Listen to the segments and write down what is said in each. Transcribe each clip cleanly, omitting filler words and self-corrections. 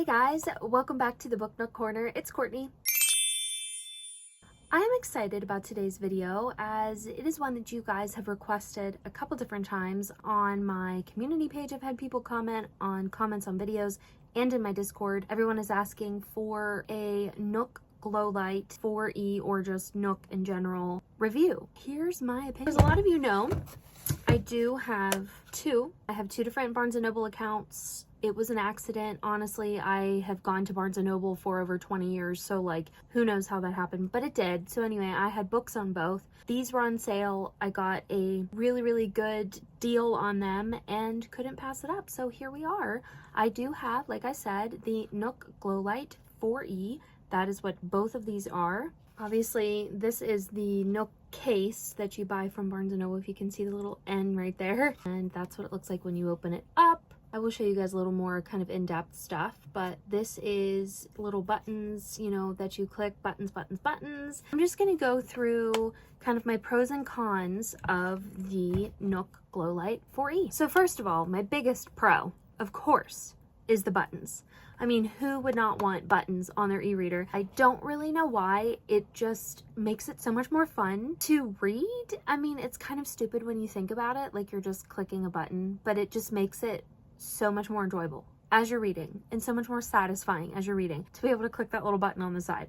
Hey guys, welcome back to the Book Nook Corner. It's Courtney. I am excited about today's video as it is one that you guys have requested a couple different times on my community page. I've had people comment on comments on videos and in my Discord. Everyone is asking for a Nook Glow Light 4E or just Nook in general review. Here's my opinion. As a lot of you know, I do have two. I have two different Barnes&Noble accounts. It was an accident. Honestly, I have gone to Barnes&Noble for over 20 years, so like, who knows how that happened, but it did. So anyway, I had books on both. These were on sale. I got a really good deal on them and couldn't pass it up. So here we are. I do have, like I said, the Nook Glow Light 4E. That is what both of these are. Obviously, this is the Nook case that you buy from Barnes&Noble, if you can see the little N right there. And that's what it looks like when you open it up. I will show you guys a little more kind of in-depth stuff, but this is little buttons, you know, that you click, buttons. I'm just gonna go through kind of my pros and cons of the Nook Glow Light 4E. So first of all, my biggest pro, of course, is the buttons. I mean, who would not want buttons on their e-reader? I don't really know why. It just makes it so much more fun to read. I mean, it's kind of stupid when you think about it, like you're just clicking a button, but it just makes it so much more enjoyable as you're reading and so much more satisfying as you're reading to be able to click that little button on the side.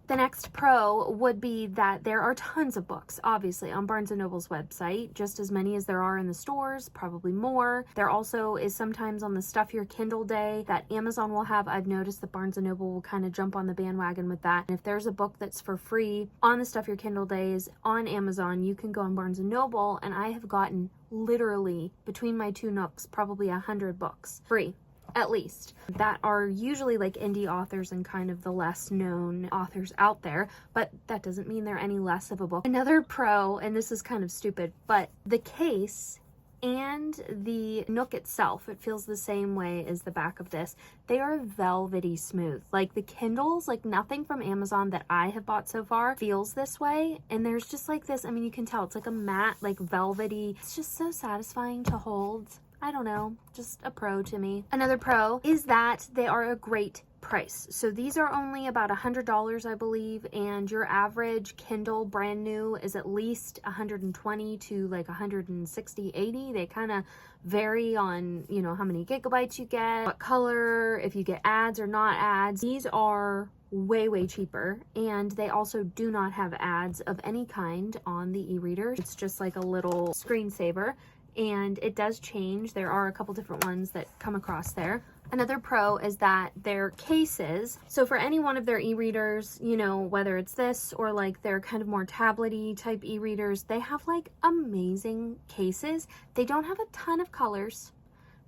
The next pro would be that there are tons of books, obviously, on Barnes&Noble's website, just as many as there are in the stores, probably more. There also is sometimes on the Stuff Your Kindle Day that Amazon will have. I've noticed that Barnes&Noble will kind of jump on the bandwagon with that. And if there's a book that's for free on the Stuff Your Kindle Days on Amazon, you can go on Barnes&Noble, and I have gotten literally, between my two Nooks, probably 100 books free. At least, that are usually like indie authors and kind of the less known authors out there, but that doesn't mean they're any less of a book. Another pro, and this is kind of stupid, but the case and the Nook itself, it feels the same way as the back of this. They are velvety smooth. Like the Kindles, like nothing from Amazon that I have bought so far feels this way. And there's just like this, I mean, you can tell it's like a matte, like velvety. It's just so satisfying to hold. I don't know, just a pro to me. Another pro is that they are a great price. So these are only about $100, I believe, and your average Kindle brand new is at least 120 to like 160, 80. They kind of vary on, you know, how many gigabytes you get, what color, if you get ads or not ads. These are way cheaper, and they also do not have ads of any kind on the e-reader. It's just like a little screensaver. And it does change. There are a couple different ones that come across there. Another pro is that their cases, so for any one of their e-readers, you know, whether it's this or like their kind of more tablet-y type e-readers, they have like amazing cases. They don't have a ton of colors.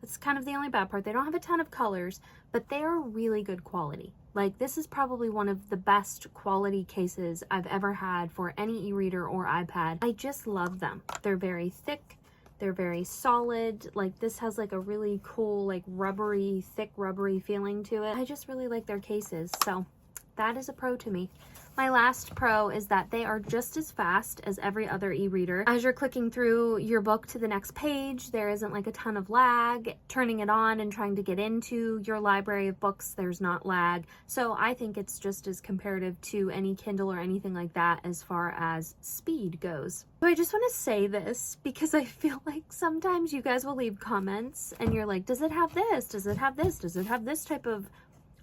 That's kind of the only bad part. They don't have a ton of colors, but they are really good quality. Like this is probably one of the best quality cases I've ever had for any e-reader or iPad. I just love them. They're very thick. They're very solid. Like this has like a really cool, like rubbery, thick rubbery feeling to it. I just really like their cases. So that is a pro to me. My last pro is that they are just as fast as every other e-reader. As you're clicking through your book to the next page, there isn't like a ton of lag. Turning it on and trying to get into your library of books, there's not lag. So I think it's just as comparative to any Kindle or anything like that as far as speed goes. So I just want to say this because I feel like sometimes you guys will leave comments and you're like, does it have this? Does it have this? Does it have this type of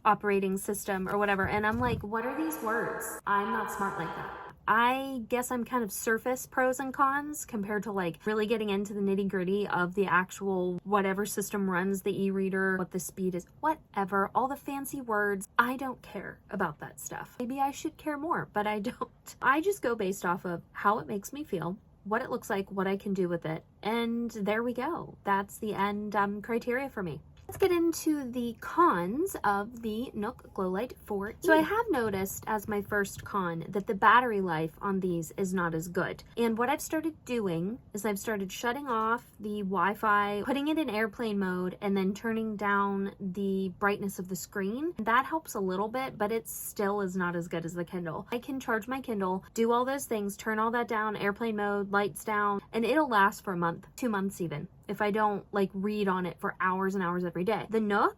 operating system or whatever? And I'm like, what are these words? I'm not smart like that. I guess I'm kind of surface pros and cons compared to like really getting into the nitty gritty of the actual whatever system runs the e-reader, what the speed is, whatever, all the fancy words. I don't care about that stuff. Maybe I should care more, but I don't. I just go based off of how it makes me feel, what it looks like, what I can do with it. And there we go. That's the end criteria for me. Let's get into the cons of the Nook Glow Light 4E. So I have noticed as my first con that the battery life on these is not as good. And what I've started doing is I've started shutting off the Wi-Fi, putting it in airplane mode, and then turning down the brightness of the screen. That helps a little bit, but it still is not as good as the Kindle. I can charge my Kindle, do all those things, turn all that down, airplane mode, lights down, and it'll last for a month, 2 months even, if I don't like read on it for hours and hours every day. The Nook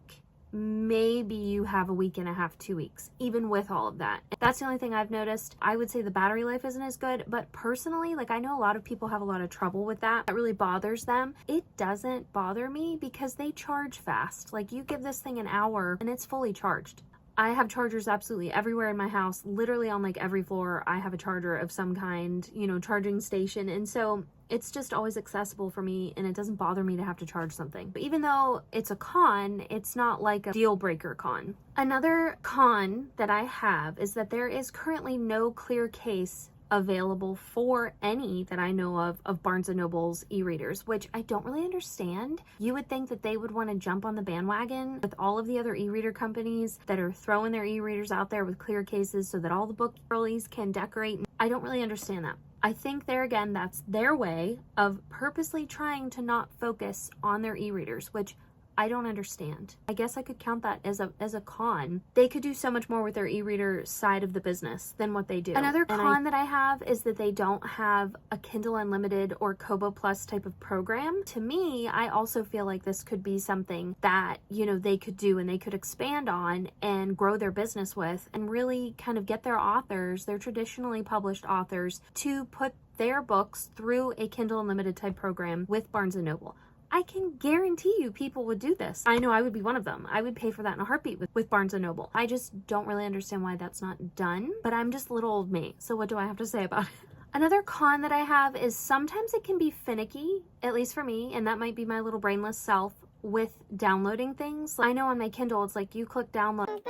maybe you have a week and a half, 2 weeks, even with all of that. That's the only thing I've noticed. I would say the battery life isn't as good, but personally, like I know a lot of people have a lot of trouble with that. That really bothers them. It doesn't bother me because they charge fast. Like you give this thing an hour and it's fully charged. I have chargers absolutely everywhere in my house. Literally on like every floor, I have a charger of some kind, you know, charging station. And so it's just always accessible for me and it doesn't bother me to have to charge something. But even though it's a con, it's not like a deal breaker con. Another con that I have is that there is currently no clear case available for any that I know of Barnes&Noble's e-readers, which I don't really understand. You would think that they would want to jump on the bandwagon with all of the other e-reader companies that are throwing their e-readers out there with clear cases so that all the book girlies can decorate. I don't really understand that. I think there again, that's their way of purposely trying to not focus on their e-readers, which I don't understand. I guess I could count that as a con. They could do so much more with their e-reader side of the business than what they do. Another con that I have is that they don't have a Kindle Unlimited or Kobo Plus type of program. To me, I also feel like this could be something that, you know, they could do and they could expand on and grow their business with and really kind of get their authors, their traditionally published authors, to put their books through a Kindle Unlimited type program with Barnes&Noble. I can guarantee you people would do this. I know I would be one of them. I would pay for that in a heartbeat with Barnes&Noble. I just don't really understand why that's not done, but I'm just little old me. So what do I have to say about it? Another con that I have is sometimes it can be finicky, at least for me, and that might be my little brainless self with downloading things. I know on my Kindle, it's like you click download,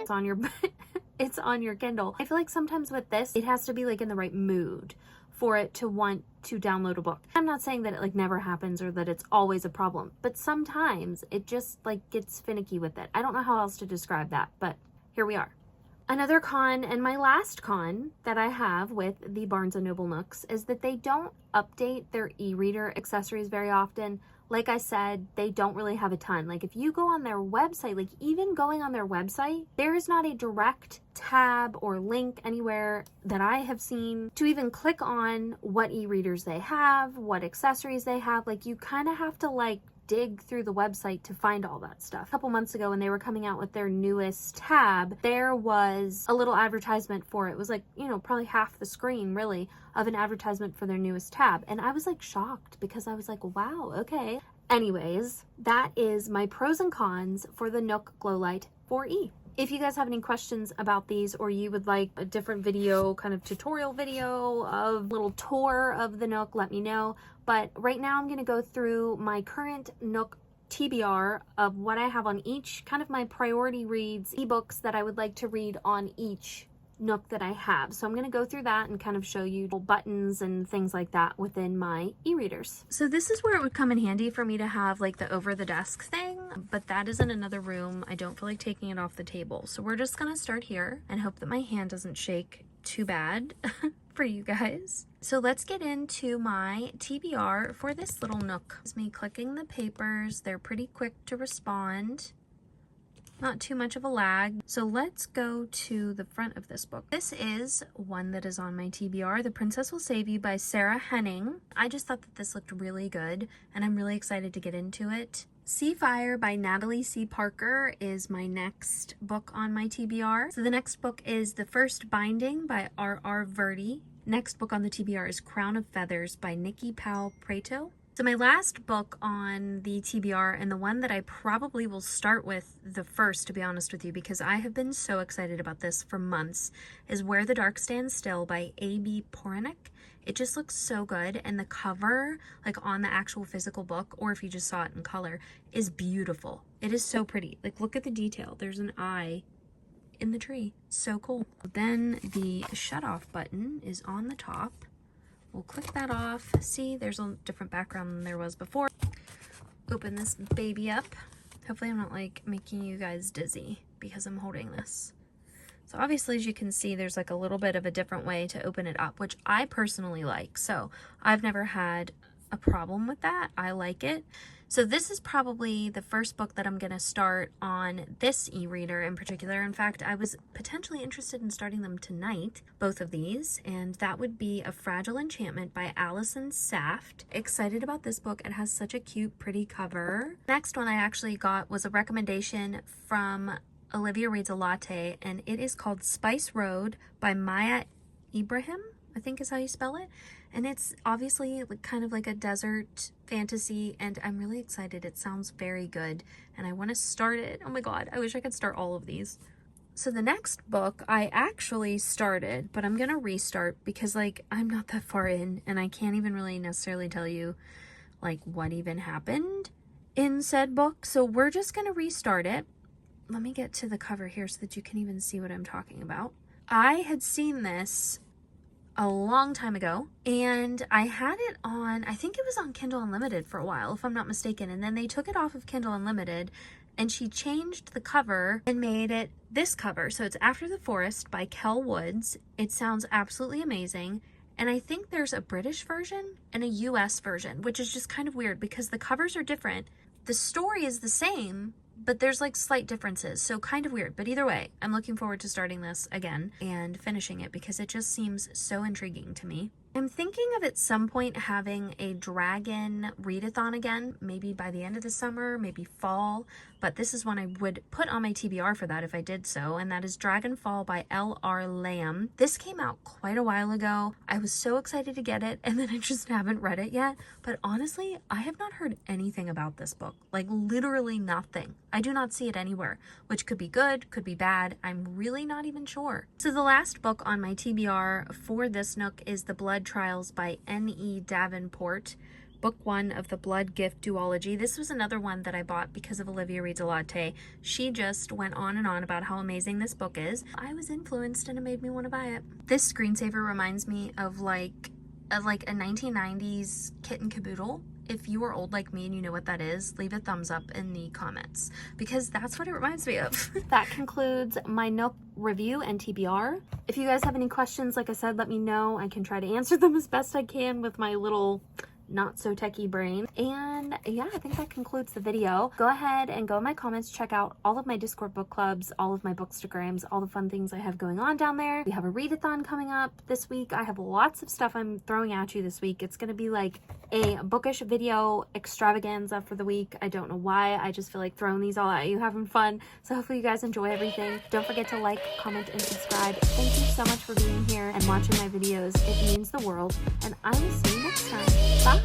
it's on your, it's on your Kindle. I feel like sometimes with this, it has to be like in the right mood for it to want to download a book. I'm not saying that it like never happens or that it's always a problem, but sometimes it just like gets finicky with it. I don't know how else to describe that, but here we are. Another con, and my last con that I have with the Barnes&Noble Nooks, is that they don't update their e-reader accessories very often. Like I said, they don't really have a ton. Like if you go on their website, like even going on their website, there is not a direct tab or link anywhere that I have seen to even click on what e-readers they have, what accessories they have. Like you kind of have to like dig through the website to find all that stuff. A couple months ago when they were coming out with their newest tab, there was a little advertisement for it. It was like, you know, probably half the screen really of an advertisement for their newest tab. And I was like shocked because I was like, wow, okay. Anyways, that is my pros and cons for the Nook Glow Light 4E. If you guys have any questions about these or you would like a different video, kind of tutorial video of little tour of the Nook, let me know. But right now I'm going to go through my current Nook TBR of what I have on each, kind of my priority reads, ebooks that I would like to read on each Nook that I have. So I'm going to go through that and kind of show you buttons and things like that within my e-readers. So this is where it would come in handy for me to have like the over the desk thing, but that is in another room. I don't feel like taking it off the table. So we're just going to start here and hope that my hand doesn't shake too bad for you guys. So let's get into my TBR for this little Nook. It's me clicking the papers. They're pretty quick to respond. Not too much of a lag. So let's go to the front of this book. This is one that is on my TBR, The Princess Will Save You by Sarah Henning. I just thought that this looked really good and I'm really excited to get into it. Sea Fire by Natalie C. Parker is my next book on my TBR. So the next book is The First Binding by R.R. Verdi. Next book on the TBR is Crown of Feathers by Nikki Powell Prato. So my last book on the TBR, and the one that I probably will start with the first, to be honest with you, because I have been so excited about this for months, is Where the Dark Stands Still by A.B. Poranek. It just looks so good, and the cover, like on the actual physical book, or if you just saw it in color, is beautiful. It is so pretty. Like, look at the detail. There's an eye in the tree. So cool. Then the shut-off button is on the top. We'll click that off. See, there's a different background than there was before. Open this baby up. Hopefully I'm not like making you guys dizzy because I'm holding this. So obviously, as you can see, there's like a little bit of a different way to open it up, which I personally like. So I've never had a problem with that. I like it. So this is probably the first book that I'm going to start on this e-reader in particular. In fact, I was potentially interested in starting them tonight, both of these, and that would be A Fragile Enchantment by Allison Saft. Excited about this book. It has such a cute, pretty cover. Next one I actually got was a recommendation from Olivia Reads a Latte, and it is called Spice Road by Maya Ibrahim, I think is how you spell it. And it's obviously kind of like a desert fantasy, and I'm really excited. It sounds very good, and I want to start it. Oh my god, I wish I could start all of these. So the next book I actually started, but I'm gonna restart because like I'm not that far in, and I can't even really necessarily tell you like what even happened in said book. So we're just gonna restart it. Let me get to the cover here so that you can even see what I'm talking about. I had seen this a long time ago, and I had it on, I think it was on Kindle Unlimited for a while, if I'm not mistaken, and then they took it off of Kindle Unlimited, and she changed the cover and made it this cover. So it's After the Forest by Kel Woods. It sounds absolutely amazing, and I think there's a British version and a US version, which is just kind of weird because the covers are different. The story is the same, but there's like slight differences, so kind of weird. But either way, I'm looking forward to starting this again and finishing it because it just seems so intriguing to me. I'm thinking of at some point having a dragon readathon again, maybe by the end of the summer, maybe fall, but this is one I would put on my TBR for that if I did so, and that is Dragonfall by L.R. Lamb. This came out quite a while ago. I was so excited to get it, and then I just haven't read it yet, but honestly, I have not heard anything about this book, like literally nothing. I do not see it anywhere, which could be good, could be bad. I'm really not even sure. So the last book on my TBR for this nook is The Blood Trials by N.E. Davenport, book 1 of the Blood Gift duology. This was another one that I bought because of Olivia Reads a Latte. She just went on and on about how amazing this book is. I was influenced and it made me want to buy it. This screensaver reminds me of like a 1990s Kit and Caboodle. If you are old like me and you know what that is, leave a thumbs up in the comments because that's what it reminds me of. That concludes my Nook review and TBR. If you guys have any questions, like I said, let me know. I can try to answer them as best I can with my little not so techie brain. And yeah, I think that concludes the video. Go ahead and go in my comments, check out all of my Discord book clubs, all of my bookstagrams, all the fun things I have going on down there. We have a readathon coming up this week. I have lots of stuff I'm throwing at you this week. It's gonna be like a bookish video extravaganza for the week. I don't know why, I just feel like throwing these all at you, having fun. So hopefully you guys enjoy everything. Don't forget to like, comment, and subscribe. Thank you so much for being here and watching my videos. It means the world, and I will see you next time. Bye.